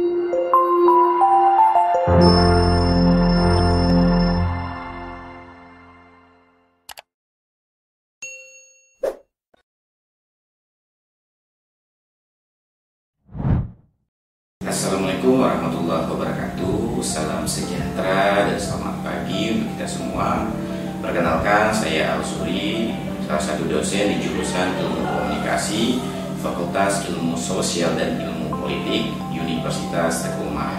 Assalamualaikum warahmatullahi wabarakatuh. Salam sejahtera dan selamat pagi untuk kita semua. Perkenalkan, saya Al-Suri, salah satu dosen di jurusan Ilmu Komunikasi, Fakultas Ilmu Sosial dan Ilmu Politik, Universitas Teguh Umar.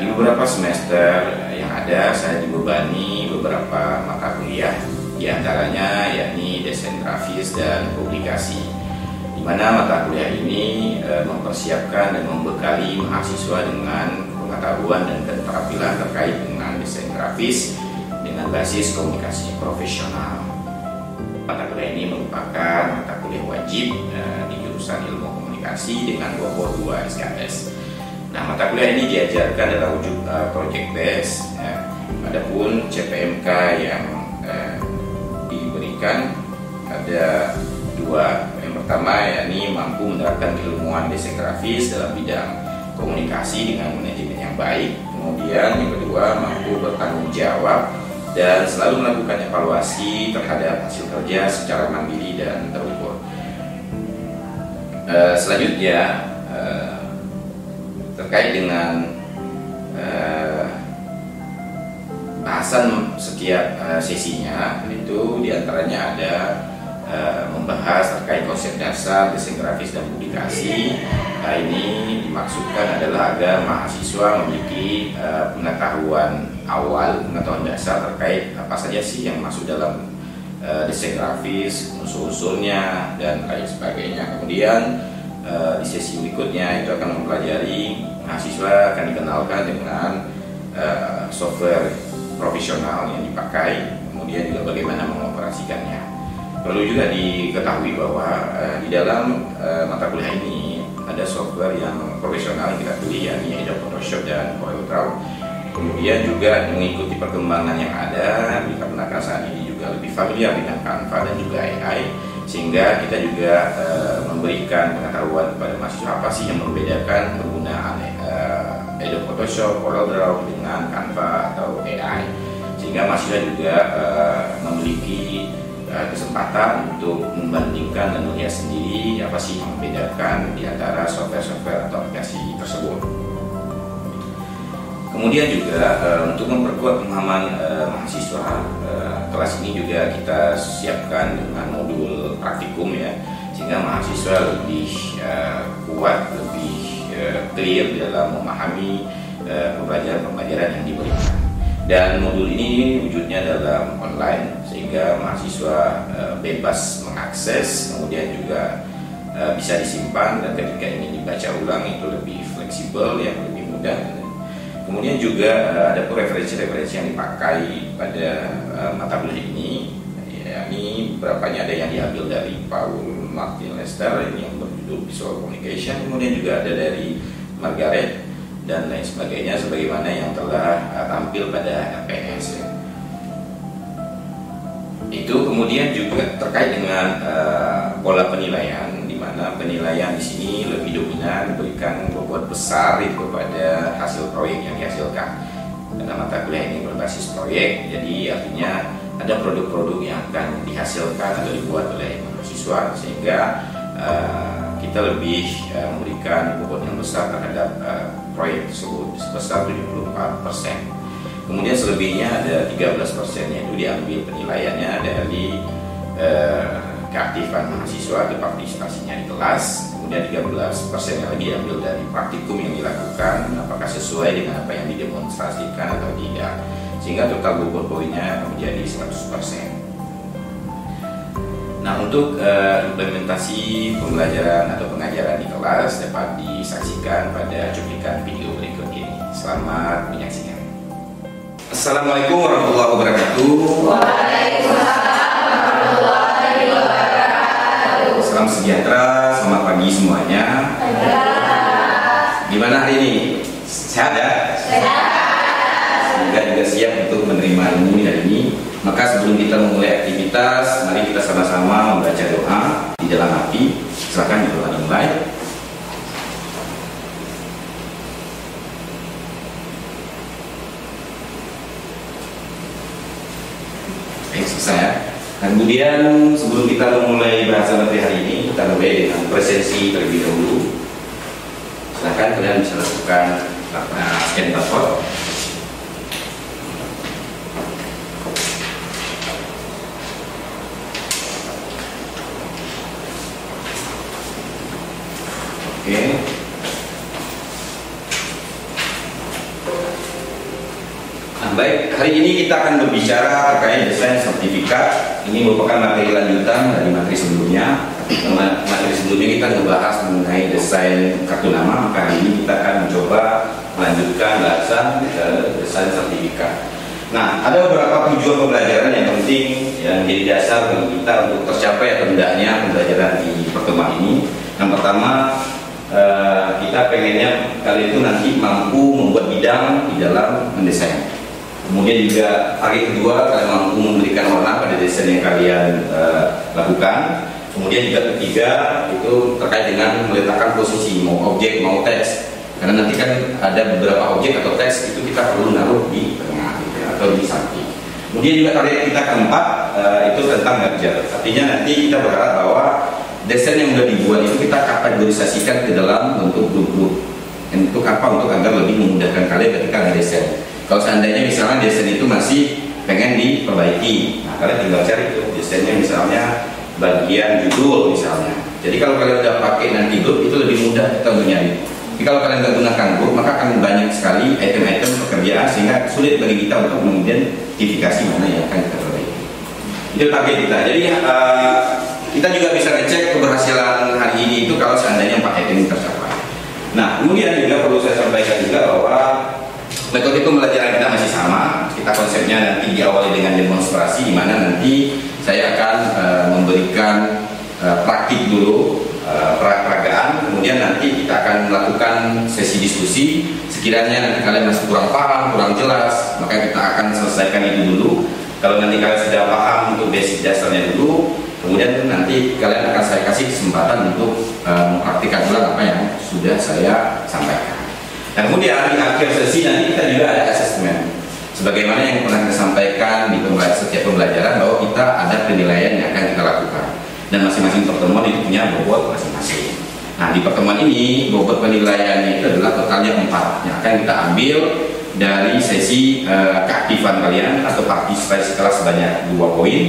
Di beberapa semester yang ada, saya dibebani beberapa mata kuliah, di antaranya yakni Desain Grafis dan Publikasi, di mana mata kuliah ini mempersiapkan dan membekali mahasiswa dengan pengetahuan dan keterampilan terkait dengan desain grafis dengan basis komunikasi profesional. Mata kuliah ini merupakan mata kuliah wajib di jurusan Ilmu Komunikasi dengan bobot 2 SKS. Nah, mata kuliah ini diajarkan dalam wujud project base. Adapun CPMK yang diberikan ada dua. Yang pertama yakni mampu menerapkan keilmuan desain grafis dalam bidang komunikasi dengan manajemen yang baik. Kemudian yang kedua, mampu bertanggung jawab dan selalu melakukan evaluasi terhadap hasil kerja secara mandiri dan terukur. Selanjutnya terkait dengan bahasan setiap sesinya, itu diantaranya ada membahas terkait konsep dasar desain grafis dan publikasi. Ini dimaksudkan adalah agar mahasiswa memiliki pengetahuan awal, pengetahuan dasar terkait apa saja sih yang masuk dalam desain grafis, unsur-unsurnya dan lain sebagainya. Kemudian di sesi berikutnya itu akan mempelajari, mahasiswa akan dikenalkan dengan software profesional yang dipakai, kemudian juga bagaimana mengoperasikannya. Perlu juga diketahui bahwa di dalam mata kuliah ini ada software yang profesional yang kita pilih, yakni Adobe Photoshop dan CorelDRAW. Kemudian juga mengikuti perkembangan yang ada, dikarenakan saat ini juga lebih familiar dengan Canva dan juga AI, sehingga kita juga memberikan pengetahuan kepada mahasiswa apa sih yang membedakan penggunaan Adobe Photoshop, CorelDRAW dengan Canva atau AI, sehingga mahasiswa juga memiliki kesempatan untuk membandingkan dan melihat sendiri apa sih yang membedakan di antara software-software atau aplikasi tersebut. Kemudian juga untuk memperkuat pemahaman mahasiswa, kelas ini juga kita siapkan dengan modul praktikum ya, sehingga mahasiswa lebih kuat, lebih clear dalam memahami pembelajaran yang diberikan. Dan modul ini wujudnya dalam online, sehingga mahasiswa bebas mengakses, kemudian juga bisa disimpan, dan ketika ingin dibaca ulang itu lebih fleksibel, yang lebih mudah. Kemudian juga ada referensi-referensi yang dipakai pada mata kuliah ini, yakni beberapanya ada yang diambil dari Paul Martin Lester, ini yang berjudul Visual Communication, kemudian juga ada dari Margaret dan lain sebagainya, sebagaimana yang telah tampil pada LPS. Itu kemudian juga terkait dengan pola penilaian, di mana penilaian di sini lebih dominan diberikan bobot besar itu kepada hasil proyek yang dihasilkan. Karena mata kuliah ini berbasis proyek, jadi artinya ada produk-produk yang akan dihasilkan atau dibuat oleh mahasiswa, sehingga kita lebih memberikan bobot yang besar terhadap proyek tersebut sebesar 74%. Kemudian selebihnya ada 13%-nya itu diambil penilaiannya dari keaktifan mahasiswa atau partisipasinya di kelas. Kemudian 13%-nya lagi diambil dari praktikum yang dilakukan, apakah sesuai dengan apa yang didemonstrasikan atau tidak, sehingga total bobot poinnya menjadi 100%. Nah, untuk implementasi pembelajaran atau pengajaran di kelas dapat disaksikan pada cuplikan video berikut ini. Selamat menyaksikan. Assalamualaikum warahmatullahi wabarakatuh. Waalaikumsalam warahmatullahi wabarakatuh. Salam sejahtera, selamat pagi semuanya. Gimana hari ini? Sehat ya? Sehat. Semoga juga siap untuk menerima ilmu hari ini. Maka sebelum kita memulai aktivitas, mari kita sama-sama membaca doa di dalam hati. Silakan dimulai. selesai ya. Dan kemudian sebelum kita memulai bahasan materi hari ini, kita mulai dengan presensi terlebih dahulu. Silakan kalian bisa lakukan scan barcode. Oke. Nah, baik, hari ini kita akan berbicara terkait desain sertifikat. Ini merupakan materi lanjutan dari materi sebelumnya. Materi sebelumnya kita membahas mengenai desain kartu nama, maka hari ini kita akan mencoba melanjutkan bahasan desain sertifikat. Nah, ada beberapa tujuan pembelajaran yang penting yang menjadi dasar bagi kita untuk tercapai atau tidaknya pembelajaran di pertemuan ini. Yang pertama, kita pengennya kalian itu nanti mampu membuat bidang di dalam mendesain. Kemudian juga target kedua, kalian mampu memberikan warna pada desain yang kalian lakukan. Kemudian juga ketiga, itu terkait dengan meletakkan posisi mau objek mau teks. Karena nanti kan ada beberapa objek atau teks itu kita perlu naruh di tengah gitu, atau di samping. Kemudian juga target kita keempat, itu tentang merger. Artinya nanti kita berharap bahwa desain yang sudah dibuat itu kita kategorisasikan ke dalam bentuk grup-grup. Untuk apa? Untuk agar lebih memudahkan kalian ketika ngedesain. Kalau seandainya misalnya desain itu masih pengen diperbaiki, nah kalian tinggal cari tuh desainnya misalnya bagian judul misalnya. Jadi kalau kalian udah pakai nanti grup itu lebih mudah kita untuk nyari. Tapi kalau kalian nggak gunakan grup maka akan banyak sekali item-item pekerjaan sehingga sulit bagi kita untuk mengidentifikasi mana yang akan kita perbaiki. Itu target kita. Jadi kita juga bisa ngecek keberhasilan hari ini itu kalau seandainya 4 item tercapai. Nah, kemudian juga perlu saya sampaikan juga bahwa metode pembelajaran kita masih sama. Kita konsepnya nanti diawali dengan demonstrasi, di mana nanti saya akan memberikan praktik dulu, peragaan. Kemudian nanti kita akan melakukan sesi diskusi. Sekiranya nanti kalian masih kurang paham, kurang jelas, maka kita akan selesaikan itu dulu. Kalau nanti kalian sudah paham untuk basic dasarnya dulu, kemudian nanti kalian akan saya kasih kesempatan untuk mempraktikkan ulang apa yang sudah saya sampaikan. Dan kemudian di akhir sesi nanti kita juga ada asesmen. Sebagaimana yang pernah kita sampaikan di setiap pembelajaran bahwa kita ada penilaian yang akan kita lakukan. Dan masing-masing pertemuan itu punya bobot masing-masing. Nah, di pertemuan ini bobot penilaiannya itu adalah totalnya 4 yang akan kita ambil dari sesi keaktifan kalian atau partisipasi kelas sebanyak 2 poin.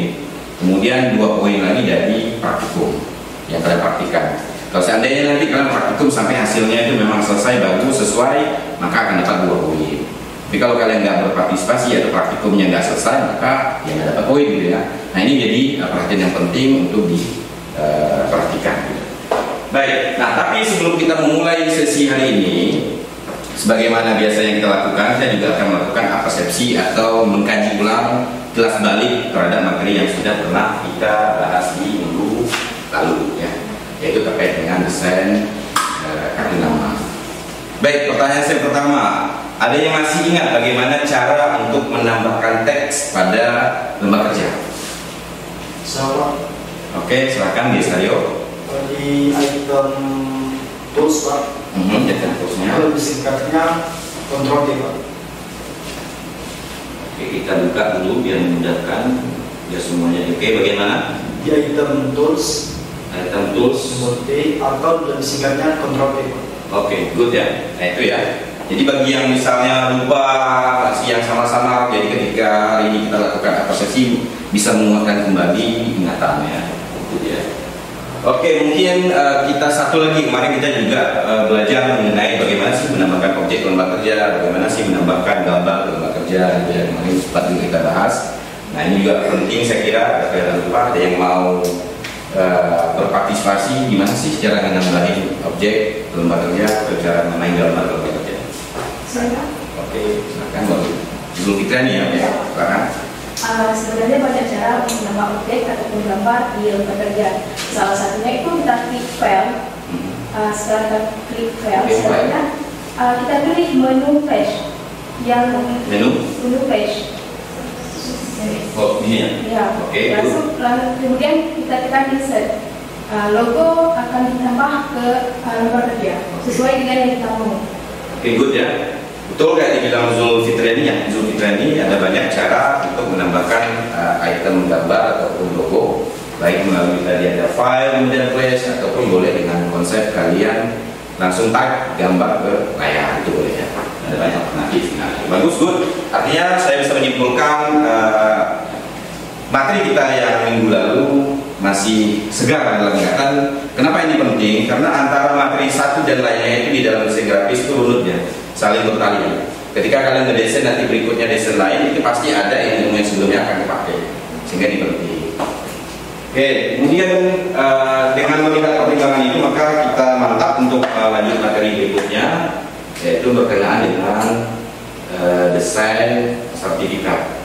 Kemudian 2 poin lagi dari praktikum yang kalian praktikan. Kalau seandainya nanti kalian praktikum sampai hasilnya itu memang selesai, bagus, sesuai, maka akan dapat 2 poin. Tapi kalau kalian nggak berpartisipasi atau praktikumnya nggak selesai, maka ya nggak dapat poin gitu ya. Nah, ini jadi perhatian yang penting untuk diperhatikan. Baik, nah tapi sebelum kita memulai sesi hari ini, sebagaimana biasanya kita lakukan, saya juga akan melakukan persepsi atau mengkaji ulang kelas balik terhadap materi yang sudah pernah kita bahas di minggu lalu ya, yaitu terkait dengan desain kartu nama. Baik, pertanyaan saya pertama, ada yang masih ingat bagaimana cara untuk menambahkan teks pada lembar kerja? Sama. Oke, silakan di Stadio. Di item tools Pak. Item toolsnya. Lebih singkatnya kontrol T Pak. Oke, kita buka dulu biar memudahkan, biar semuanya. Oke, bagaimana? Di item tools. Item tools. T atau lebih singkatnya kontrol T Pak. Oke, good ya. Nah itu ya. Jadi bagi yang misalnya lupa masih yang sama-sama, jadi ketika hari ini kita lakukan persepsi bisa menguatkan kembali ingatannya. Gitu ya. Oke, mungkin kita satu lagi, kemarin kita juga belajar mengenai bagaimana sih menambahkan objek lembar kerja, bagaimana sih menambahkan gambar lembar kerja, gitu ya. Kemarin sempat juga kita bahas. Nah ini juga penting saya kira, jangan lupa ada yang mau berpartisipasi, gimana sih cara menambahin objek lembar kerja atau cara memain gambar lembar kerja? Saya. Oke, silakan dulu kita nih ya, silakan. Sebenarnya banyak cara untuk menambah objek ataupun gambar di lembar kerja. Salah satunya itu kita klik file. Setelah kita klik file, selanjutnya kita pilih menu page yang menu page. Oh, ini ya? Ya. Oke. Lalu kemudian kita tekan insert. Logo akan ditambah ke lembar kerja sesuai dengan yang kita mau. Oke, good ya. Betul kayak dibilang Zulfitriani ya, Zulfitriani ada banyak cara untuk menambahkan item gambar ataupun logo, baik melalui tadi ada file kemudian flash, ataupun boleh dengan konsep kalian langsung tag gambar ke layar, itu boleh ya. Ada banyak alternatif. Nah, bagus, good. Artinya saya bisa menyimpulkan materi kita yang minggu lalu masih segar dalam ingatan. Kenapa ini penting? Karena antara materi satu dan lainnya itu di dalam desain grafis itu runutnya saling bertalian. Ketika kalian ngedesain nanti berikutnya desain lain, itu pasti ada ilmu yang sebelumnya akan dipakai, sehingga ini penting. Oke, kemudian dengan melihat pertimbangan itu maka kita mantap untuk lanjut materi berikutnya, yaitu berkenaan dengan desain sertifikat.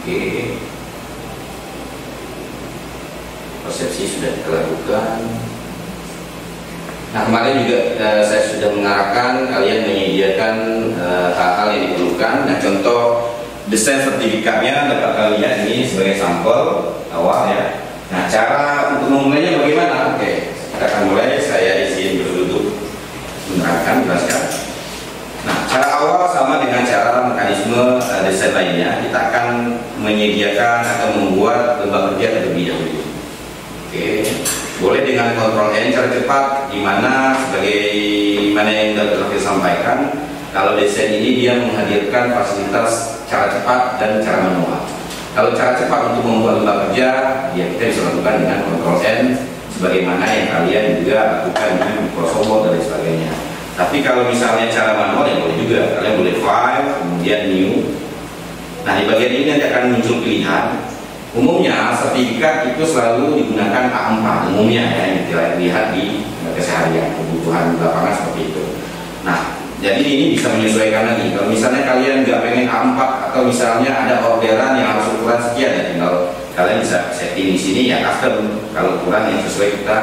Oke, persepsi sudah kita lakukan. Nah, kemarin juga saya sudah mengarahkan kalian menyediakan hal-hal yang diperlukan. Nah, contoh desain sertifikatnya dapat kalian lihat ini sebagai sampel awal ya. Nah, cara untuk memulainya bagaimana? Oke, kita akan mulai. Saya izin berduduk menerangkan, jelaskan. Nah, cara awal sama dengan cara mekanisme desain lainnya. Kita akan menyediakan atau membuat lembah kerja terlebih dahulu. Oke, boleh dengan Ctrl N cara cepat, di mana sebagaimana yang sudah saya sampaikan, kalau desain ini dia menghadirkan fasilitas cara cepat dan cara manual. Kalau cara cepat untuk membuat lembah kerja, ya kita bisa lakukan dengan Ctrl N, sebagaimana yang kalian juga lakukan di Microsoft Word dan sebagainya. Tapi kalau misalnya cara manual ya boleh juga, kalian boleh file, kemudian new. Nah, di bagian ini nanti akan muncul pilihan. Umumnya sertifikat itu selalu digunakan A4 umumnya ya, yang kita lihat di keseharian kebutuhan lapangan seperti itu. Nah, jadi ini bisa menyesuaikan lagi. Kalau misalnya kalian nggak pengen A4 atau misalnya ada orderan yang harus ukuran sekian, ya tinggal kalian bisa setting di sini ya custom kalau ukuran yang sesuai kita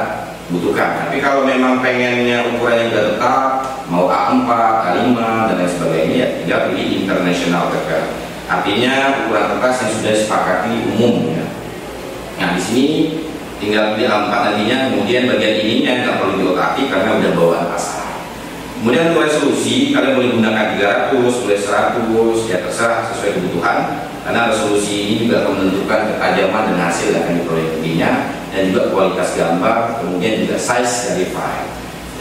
butuhkan. Tapi kalau memang pengennya ukuran yang nggak tetap, mau A4, A5 dan lain sebagainya, ya tinggal pilih international paper. Artinya ukuran kertas yang sudah disepakati umum ya. Nah, di sini tinggal pilih A4 nantinya, kemudian bagian ininya nggak perlu diotak-atik karena udah bawaan pasar. Kemudian untuk resolusi kalian boleh gunakan 300, boleh 100, ya terserah sesuai kebutuhan. Karena resolusi ini juga akan menentukan ketajaman dan hasil yang akan diproyeksinya, dan juga kualitas gambar, kemudian juga size dari file.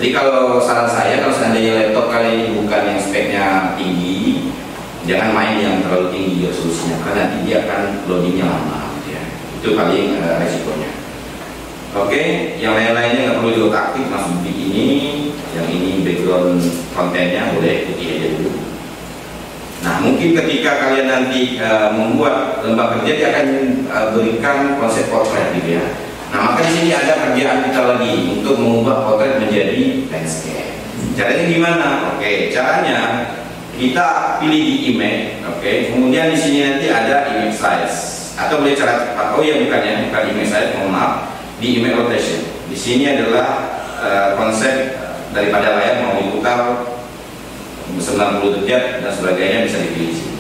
Jadi kalau saran saya, kalau seandainya laptop kalian ini bukan yang speknya tinggi, jangan main yang terlalu tinggi resolusinya, karena nanti dia akan loadingnya lama ya. Itu paling resikonya. Oke, yang lain-lainnya nggak perlu diotak-atik, langsung di ini. Yang ini background kontennya boleh putih aja dulu. Nah, mungkin ketika kalian nanti membuat lembah kerja, dia akan berikan konsep portrait gitu ya. Nah, maka di sini ada kerjaan kita lagi untuk mengubah portrait menjadi landscape. Caranya gimana? Oke, caranya kita pilih di image, oke. Kemudian di sini nanti ada image size, atau boleh cara cepat. Oh ya, bukan image size, mohon maaf. Di image rotation. Di sini adalah konsep daripada layar mau diputar 90 derajat dan sebagainya, bisa dipilih di sini.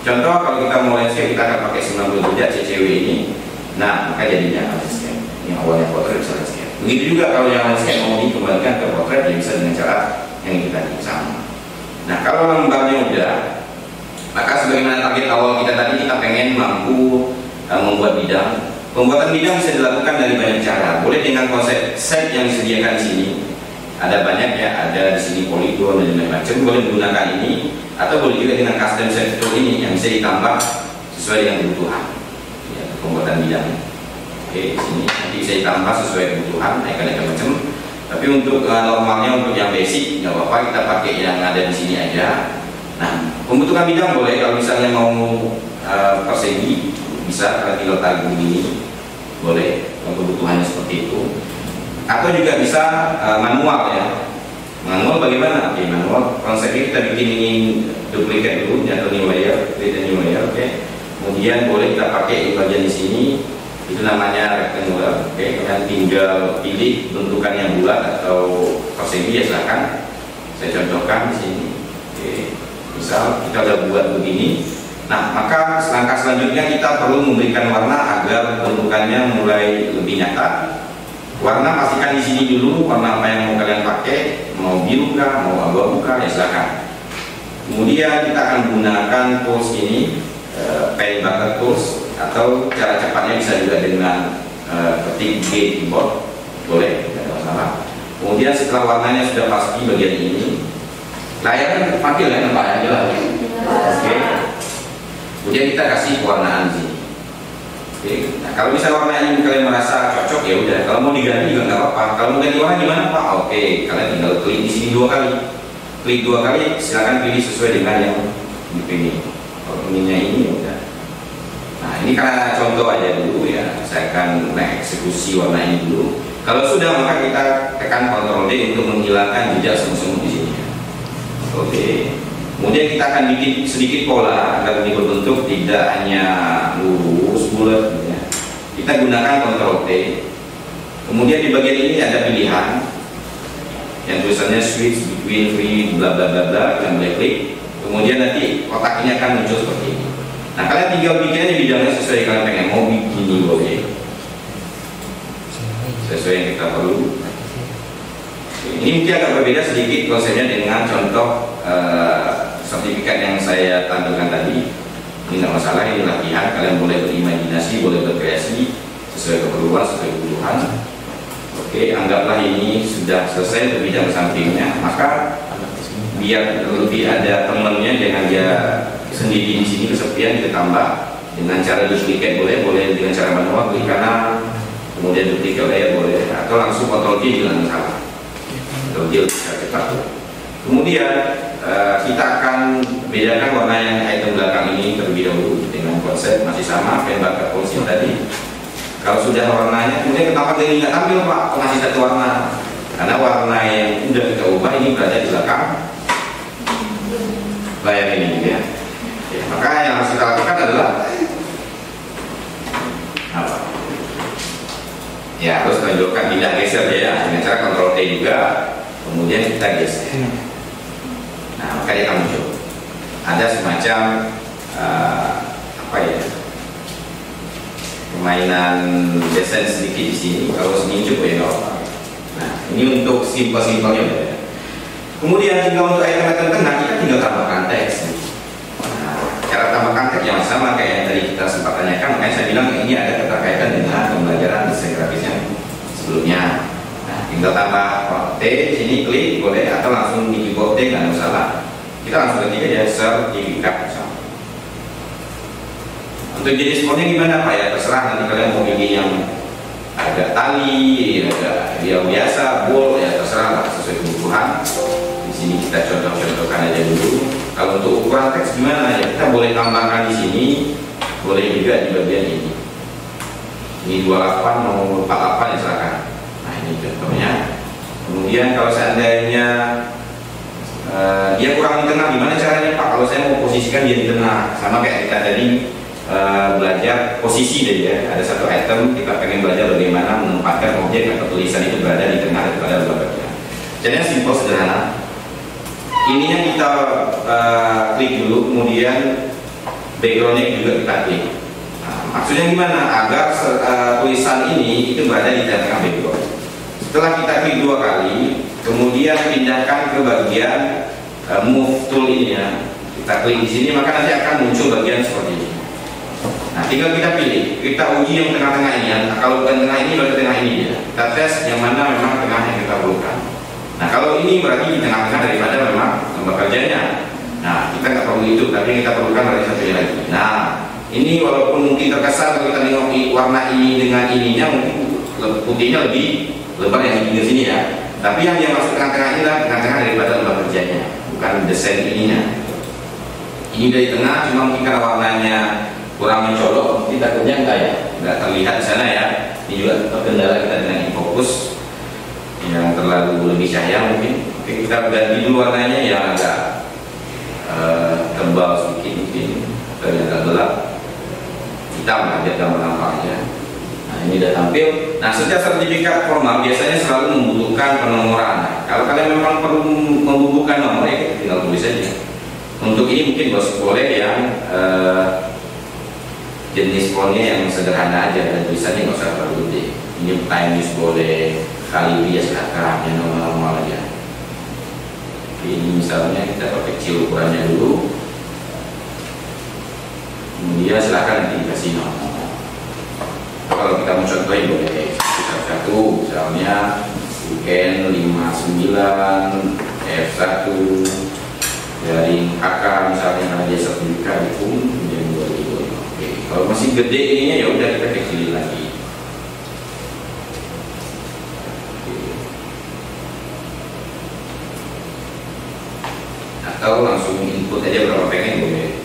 Contoh kalau kita mau landscape, kita akan pakai 90 derajat CCW ini. Nah, maka jadinya landscape. Yang awalnya portrait bisa landscape. Begitu juga kalau yang landscape mau dikembalikan ke portrait, ya bisa dengan cara yang kita sama. Nah, kalau lembarnya udah, maka sebagaimana target awal kita tadi, kita pengen mampu membuat bidang. Pembuatan bidang bisa dilakukan dari banyak cara. Boleh dengan konsep set yang disediakan di sini. Ada banyak ya, ada di sini poligon dan macam-macam. Boleh menggunakan ini, atau boleh juga dengan custom set tool ini yang bisa ditambah sesuai dengan kebutuhan. Ya, pembuatan bidang. Oke, di sini nanti bisa ditambah sesuai kebutuhan, icon-icon macam. Tapi untuk normalnya, untuk yang basic nggak apa-apa, kita pakai yang ada di sini aja. Nah, pembentukan bidang boleh kalau misalnya mau persegi, bisa kalau tinggal tarik begini, boleh kalau kebutuhannya seperti itu. Atau juga bisa manual ya. Manual bagaimana? Oke, manual konsepnya kita bikin ini duplicate dulu, atau new layer, create a new layer, oke. Kemudian boleh kita pakai di bagian di sini, itu namanya rectangular, oke. Kalian tinggal pilih bentukannya bulat atau persegi ya, silahkan. Saya contohkan di sini, oke. Misal kita udah buat begini. Nah, maka langkah selanjutnya kita perlu memberikan warna agar bentukannya mulai lebih nyata. Warna pastikan di sini dulu warna apa yang mau kalian pakai, mau biru kah, mau abu-abu kah, ya silakan. Kemudian kita akan gunakan tools ini, pen bucket tools, atau cara cepatnya bisa juga dengan ketik G keyboard, boleh, tidak ada masalah. Kemudian setelah warnanya sudah pasti bagian ini, layar panggil ya, nampak ya, jelas. Oke. Kemudian kita kasih pewarnaan di sini. Oke. Nah, kalau misalnya warna ini kalian merasa cocok ya udah. Kalau mau diganti juga nggak apa-apa. Kalau mau ganti warna gimana Pak? Oke, kalian tinggal klik di sini 2 kali. Klik 2 kali, silakan pilih sesuai dengan yang dipilih. Kalau inginnya ini ya udah. Nah, ini karena contoh aja dulu ya. Saya akan mengeksekusi warna ini dulu. Kalau sudah maka kita tekan Ctrl D untuk menghilangkan jejak semu-semu di sini. Oke. Kemudian kita akan bikin sedikit pola agar ini berbentuk tidak hanya lurus bulat ya. Kita gunakan Ctrl T. Kemudian di bagian ini ada pilihan yang tulisannya switch between free bla bla bla bla, kalian boleh klik. Kemudian nanti kotak ini akan muncul seperti ini. Nah, kalian tinggal bikin aja bidangnya sesuai yang kalian pengen. Mau begini boleh, sesuai yang kita perlu. Ini mungkin agak berbeda sedikit konsepnya dengan contoh sertifikat yang saya tampilkan tadi. Ini tidak masalah, ini latihan, kalian boleh berimajinasi, boleh berkreasi sesuai keperluan, sesuai kebutuhan. Oke, anggaplah ini sudah selesai untuk bidang sampingnya, maka biar lebih ada temannya, jangan dia sendiri di sini kesepian, kita tambah dengan cara duplikat boleh dengan cara manual, klik kanan, kemudian duplikat layer boleh, atau langsung Ctrl G juga nggak salah. Ctrl G bisa cepat. Kemudian kita akan bedakan warna yang item belakang ini terlebih dahulu dengan konsep masih sama, pen bucket tools tadi. Kalau sudah warnanya, kemudian kenapa ini nggak tampil Pak? Masih satu warna, karena warna yang sudah kita ubah ini berada di belakang layar ini ya. Ya, maka yang harus kita lakukan adalah apa? Ya, harus menunjukkan tidak geser ya, dengan cara Ctrl T juga, kemudian kita geser. Nah, maka dia akan muncul. Ada semacam apa ya? Permainan desain sedikit di sini. Kalau segini cukup ya nggak apa. Nah, ini untuk simpel-simpelnya ya. Kemudian tinggal untuk item-item tengah kita tinggal tambahkan teks. Nah, cara tambahkan teks yang sama kayak yang tadi kita sempat tanyakan. Makanya saya bilang ini ada keterkaitan dengan pembelajaran desain grafis yang sebelumnya. Nah, tinggal tambah T sini klik boleh, atau langsung di keyboard T nggak ada masalah. Kita langsung ketik aja sertifikat misalnya. Untuk jenis fontnya gimana Pak ya, terserah nanti kalian mau pilih yang agak tali, agak yang biasa, bold ya terserah lah sesuai kebutuhan. Di sini kita contoh-contohkan aja dulu. Kalau untuk ukuran teks gimana ya, kita boleh tambahkan di sini, boleh juga di bagian ini. Ini 28 mau 48 ya silakan. Nah ini contohnya. Kemudian kalau seandainya dia kurang di tengah, gimana caranya Pak? Kalau saya mau posisikan dia di tengah, sama kayak kita tadi belajar posisi deh ya. Ada satu item kita pengen belajar bagaimana menempatkan objek atau tulisan itu berada di tengah daripada lembaga. Jadi yang simpel sederhana. Ininya kita klik dulu, kemudian backgroundnya juga kita klik. Nah, maksudnya gimana? Agar tulisan ini itu berada di tengah background. Setelah kita klik 2 kali, kemudian pindahkan ke bagian move tool ini ya. Kita klik di sini, maka nanti akan muncul bagian seperti ini. Nah, tinggal kita pilih, kita uji yang tengah-tengah ini ya. Nah, kalau bukan tengah ini, berarti tengah ini ya. Kita tes yang mana memang tengah yang kita perlukan. Nah, kalau ini berarti di tengah-tengah daripada memang lembaga kerjanya. Nah, kita nggak perlu itu, tapi kita perlukan dari satu lagi. Nah, ini walaupun mungkin terkesan kalau kita nengok warna ini dengan ininya, mungkin putihnya lebih lebar yang di pinggir sini ya. Tapi yang dia masuk tengah-tengah ini adalah tengah-tengah daripada lembaga kerjanya, bukan desain ininya. Ini dari tengah, cuma mungkin karena warnanya kurang mencolok, mungkin takutnya enggak ya, enggak terlihat di sana ya. Ini juga terkendala kita dengan infocus yang terlalu lebih cahaya mungkin. Oke, kita ganti dulu warnanya yang agak tebal sedikit mungkin, atau yang agak gelap, hitam aja gambar nampaknya. Nah, ini sudah tampil. Nah, setiap sertifikat formal biasanya selalu membutuhkan penomoran. Nah, kalau kalian memang perlu membubuhkan nomor, ya tinggal tulis saja. Untuk ini mungkin boleh yang jenis fontnya yang sederhana aja dan tulisannya nggak usah terlalu gede. Ini time use boleh kali ya silakan, yang normal aja. Ini misalnya kita perkecil ukurannya dulu, kemudian silakan nanti dikasih nomor. Kalau kita mau contohin boleh satu, misalnya weekend 59 F1 dari HK misalnya, karena dia sertifikat hukum kemudian 2025. Oke, kalau masih gede ininya ya udah kita kecilin lagi. Atau langsung input aja berapa pengen boleh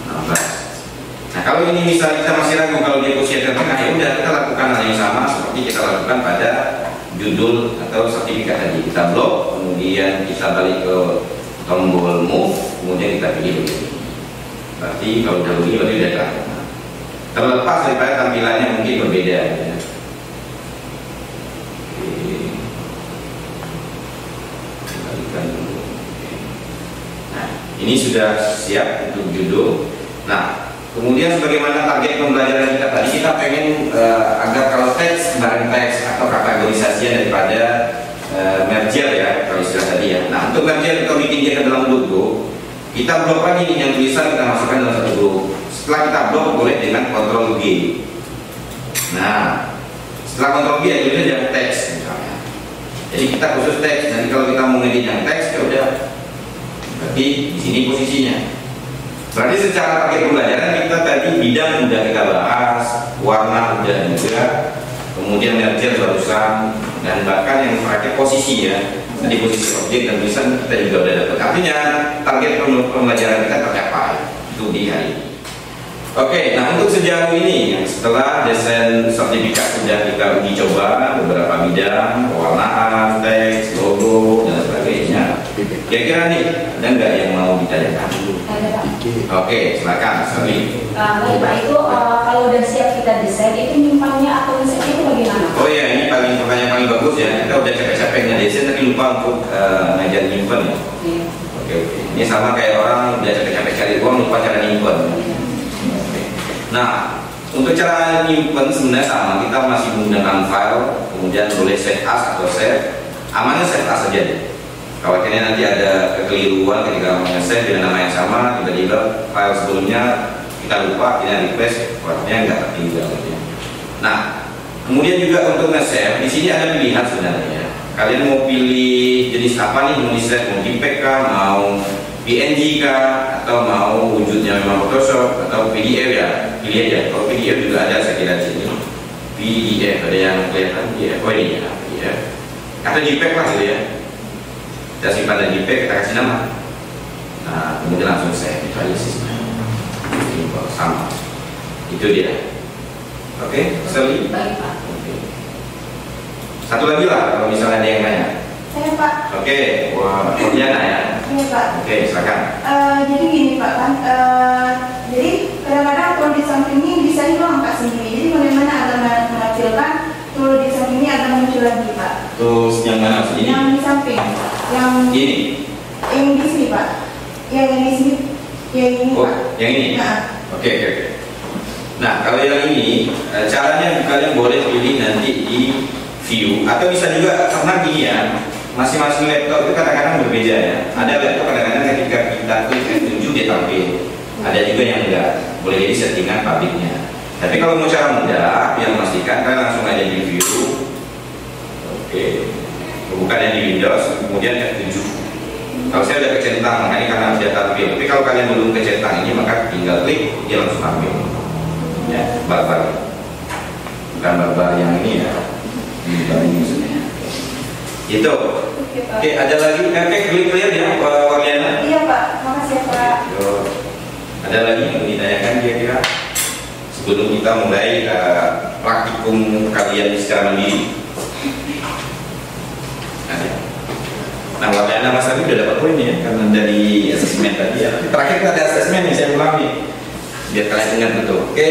16. Nah kalau ini misalnya kita masih ragu kalau dia posisi tengah, ya udah kita lakukan hal yang sama seperti kita lakukan pada judul atau sertifikat tadi. Kita blok, kemudian kita balik ke tombol move, kemudian kita pilih begini. Berarti kalau udah begini berarti udah kelihatan. Terlepas daripada tampilannya mungkin berbeda ya. Ini sudah siap untuk judul. Nah, kemudian sebagaimana target pembelajaran kita tadi, kita pengen agar kalau teks bareng teks atau kategorisasinya daripada merger ya, kalau istilah tadi ya. Nah, untuk merger atau bikin dia ke dalam grup, kita blok lagi yang tulisan kita masukkan dalam satu grup. Setelah kita blok boleh dengan Ctrl G. Nah, setelah Ctrl G itu jadi teks misalnya. Jadi kita khusus teks. Nanti kalau kita mau ngedit yang teks ya udah. Berarti di sini posisinya. Berarti secara paket pembelajaran kita tadi bidang sudah kita bahas, warna sudah juga, kemudian merger barusan, dan bahkan yang terakhir posisi ya. Tadi posisi objek dan tulisan kita juga sudah dapat. Artinya target pembelajaran kita tercapai itu di hari ini. Oke, nah untuk sejauh ini setelah desain sertifikat sudah kita uji coba beberapa bidang, pewarnaan, teks, logo dan sebagainya. Kira-kira nih ada nggak yang mau ditanyakan? Ada Pak. Oke, silakan. Sorry. Baik Pak, itu kalau udah siap kita desain itu nyimpannya atau desainnya itu bagaimana? Oh ya, ini pertanyaan paling bagus ya. Kita udah capek-capek ngedesain tapi lupa untuk ngajar nyimpen ya. Oke. Ini sama kayak orang udah capek-capek cari uang lupa cara nyimpen. Nah, untuk cara nyimpen sebenarnya sama, kita masih menggunakan file, kemudian boleh save as atau save. Amannya save as saja deh. Khawatirnya nanti ada kekeliruan ketika nge-save dengan nama yang sama, tiba-tiba file sebelumnya kita lupa, kita request, waktunya nggak tertinggal. Nah, kemudian juga untuk nge-save, di sini ada pilihan sebenarnya. Kalian mau pilih jenis apa nih, mau di-save, mau JPEG kah, mau PNG kah, atau mau wujudnya memang Photoshop atau PDF ya, pilih aja. Kalau PDF juga ada saya kira di sini. PDF ada yang kelihatan PDF. Oh ini ya PDF. Atau JPEG lah gitu ya. Kita simpan dan JPEG, kita kasih nama. Nah kemudian langsung save, itu aja sih sebenarnya. Sama. Itu dia. Oke, Sally. Baik Pak. Oke. Satu lagi lah kalau misalnya ada yang nanya. Saya Pak. Oke, wah, Diana ya. Iya Pak. Oke, silakan. Jadi gini Pak kan, jadi kadang-kadang kalau di samping ini bisa itu angkat sendiri. Jadi bagaimana agar menghasilkan kalau di samping ini agar muncul lagi Pak? Terus yang mana sini? Yang di samping, yang Ini. Yang di sini Pak. Yang di sini, yang ini Oh, Pak. yang ini. Nah. Oke. Nah, kalau yang ini caranya kalian boleh pilih nanti di view atau bisa juga karena gini ya. Masing-masing laptop itu kadang-kadang berbeda ya. Ada laptop kadang-kadang ketika kita klik F7 dia tampil. Ada juga yang enggak. Boleh jadi settingan pabriknya. Tapi kalau mau cara mudah, biar memastikan kalian langsung aja di view. Oke. Bukan yang di Windows, kemudian F7. Kalau saya udah kecentang, makanya karena sudah tampil. Tapi kalau kalian belum kecentang ini, maka tinggal klik, dia langsung tampil. Ya, barbar. Bukan barbar yang ini ya. Ini ini maksudnya. Itu. Oke, ada lagi? Oke, clear ya, Warliana? Iya Pak, makasih ya Pak. Ada lagi yang ditanyakan kira-kira sebelum kita mulai praktikum kalian secara mandiri? Ada. Nah, Warliana Mas tadi udah dapat poin ya, karena dari asesmen tadi ya. Terakhir kita ada asesmen nih, saya ulang nih, biar kalian ingat betul. Oke,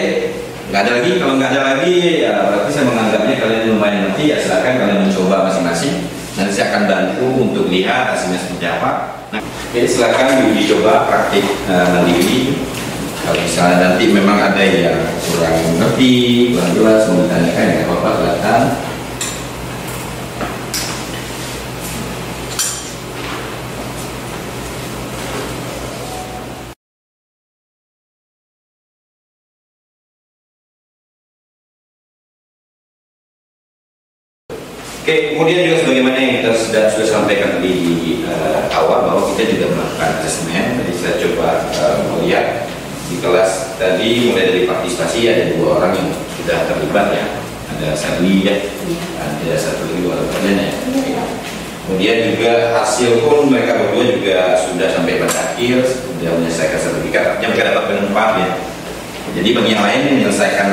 nggak ada lagi. Kalau nggak ada lagi, ya berarti saya menganggapnya kalian lumayan ngerti. Ya silakan kalian mencoba masing-masing. Nanti saya akan bantu untuk lihat hasilnya seperti apa. Nah, jadi silakan diuji coba praktik mandiri. Kalau misalnya nanti memang ada yang kurang ngerti, kurang jelas, mau ditanyakan ya apa-apa silakan. Oke, kemudian juga sebagaimana yang kita sudah sampaikan di awal bahwa kita juga melakukan asesmen. Tadi saya coba melihat di kelas tadi mulai dari partisipasi ada 2 orang yang sudah terlibat ya. Ada Sadli ya, ada satu lagi orang lain ya. Kemudian juga hasil pun mereka berdua juga sudah sampai pada akhir, sudah menyelesaikan sertifikat, artinya mereka dapat penumpang ya. Jadi bagi yang lain menyelesaikan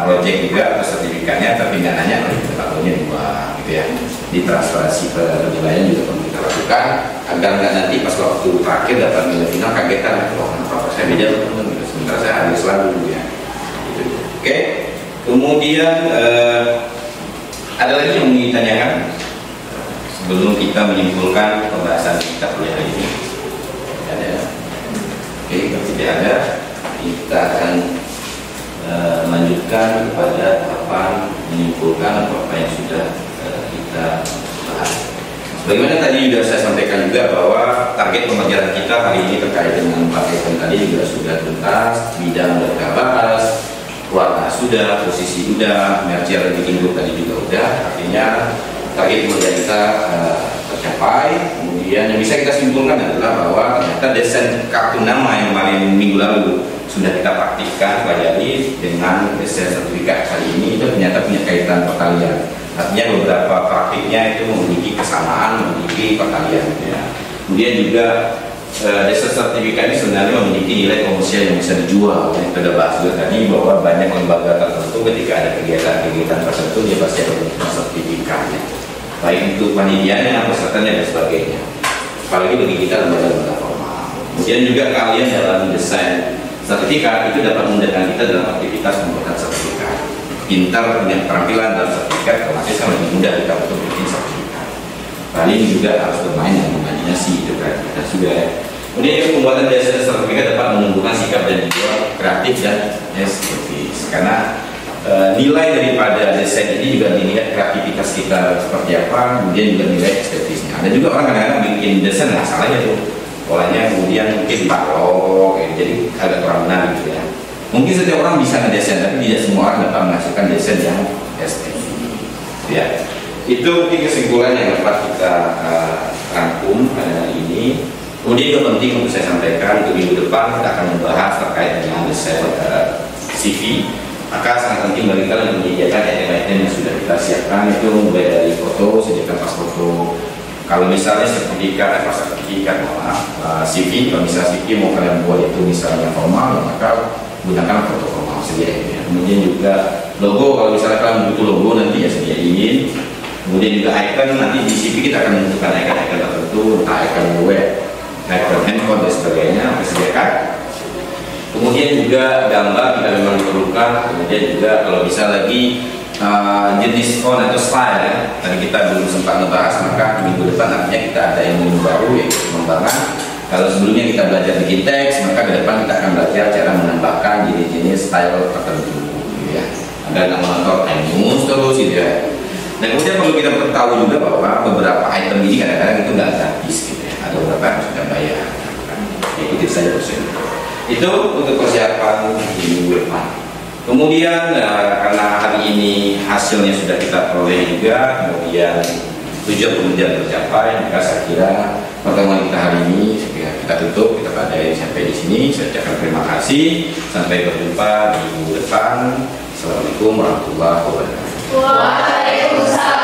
proyek juga atau sertifikatnya, tapi nggak nanya tahunnya 2 gitu ya. Di transferasi penilaian juga perlu kita lakukan agar nggak nanti pas waktu terakhir dapat nilai final kagetan, oh kenapa saya beda teman-teman, sementara saya habis selalu ya. Gitu. Oke. Kemudian ada lagi yang ingin ditanyakan sebelum kita menyimpulkan pembahasan kita kuliah hari ini? Ada? Oke, kalau tidak ada, kita akan melanjutkan kepada tahapan menyimpulkan apa yang sudah kita bahas. Bagaimana tadi sudah saya sampaikan juga bahwa target pembelajaran kita hari ini terkait dengan 4 item tadi juga sudah tuntas, bidang sudah kita bahas, warna sudah, posisi sudah, merger bikin grup tadi juga udah. Artinya target pembelajaran kita tercapai. Kemudian yang bisa kita simpulkan adalah bahwa ternyata desain kartu nama yang kemarin minggu lalu sudah kita praktikkan pelajari dengan desain sertifikat kali ini itu ternyata punya kaitan perkalian. Artinya beberapa praktiknya itu memiliki kesamaan, memiliki perkalian ya. Kemudian juga desain sertifikat ini sebenarnya memiliki nilai komersial yang bisa dijual. Yang kita bahas juga tadi bahwa banyak lembaga tertentu ketika ada kegiatan-kegiatan tertentu dia pasti ada sertifikatnya, baik itu panitianya, pesertanya dan sebagainya. Apalagi bagi kita lembaga-lembaga formal. Kemudian juga kalian dalam desain sertifikat itu dapat memudahkan kita dalam aktivitas pembuatan sertifikat. Pintar punya keterampilan dalam sertifikat, otomatis kan lebih mudah kita untuk bikin sertifikat. Kali ini juga harus bermain dengan imajinasi itu kreativitas juga ya. Kemudian pembuatan desain sertifikat dapat menumbuhkan sikap dan jiwa kreatif dan estetis. Karena nilai daripada desain ini juga dilihat kreativitas kita seperti apa, kemudian juga nilai estetisnya. Ada juga orang kadang-kadang bikin desain nggak salahnya tuh. Polanya kemudian mungkin barok, jadi agak kurang menarik gitu ya. Mungkin setiap orang bisa ngedesain, tapi tidak semua orang dapat menghasilkan desain yang estetis. Ya, itu mungkin kesimpulan yang dapat kita rangkum pada hari ini. Kemudian juga penting untuk saya sampaikan untuk minggu depan kita akan membahas terkait dengan desain CV. Maka sangat penting bagi kalian untuk menyediakan item-item yang sudah kita siapkan itu mulai dari foto, sediakan pas foto. Kalau misalnya sertifikat, CV, kalau misalnya CV mau kalian buat itu misalnya formal, maka gunakan foto formal saja ya. Kemudian juga logo, kalau misalnya kalian butuh logo nanti ya sediain. Kemudian juga icon, nanti di CV kita akan menentukan icon-icon tertentu, entah icon web, icon handphone dan sebagainya, sediakan. Kemudian juga gambar jika memang diperlukan. Kemudian juga kalau bisa lagi jenis font atau style ya. Tadi kita belum sempat ngebahas, maka di minggu depan nantinya kita ada ilmu baru yaitu pengembangan. Kalau sebelumnya kita belajar bikin teks, maka ke depan kita akan belajar cara menambahkan jenis-jenis style tertentu gitu ya. Agar nggak menonton timus terus gitu ya. Dan kemudian perlu kita tahu juga bahwa beberapa item ini kadang-kadang itu nggak gratis gitu ya. Ada beberapa yang sudah bayar. Ikuti saja prosedur. Itu untuk persiapan di minggu depan. Kemudian karena hari ini hasilnya sudah kita peroleh juga, kemudian tujuan pembelajaran tercapai, maka saya kira pertemuan kita hari ini kita tutup, kita badai sampai di sini. Saya ucapkan terima kasih. Sampai berjumpa di minggu depan. Assalamualaikum warahmatullahi wabarakatuh. Waalaikumsalam.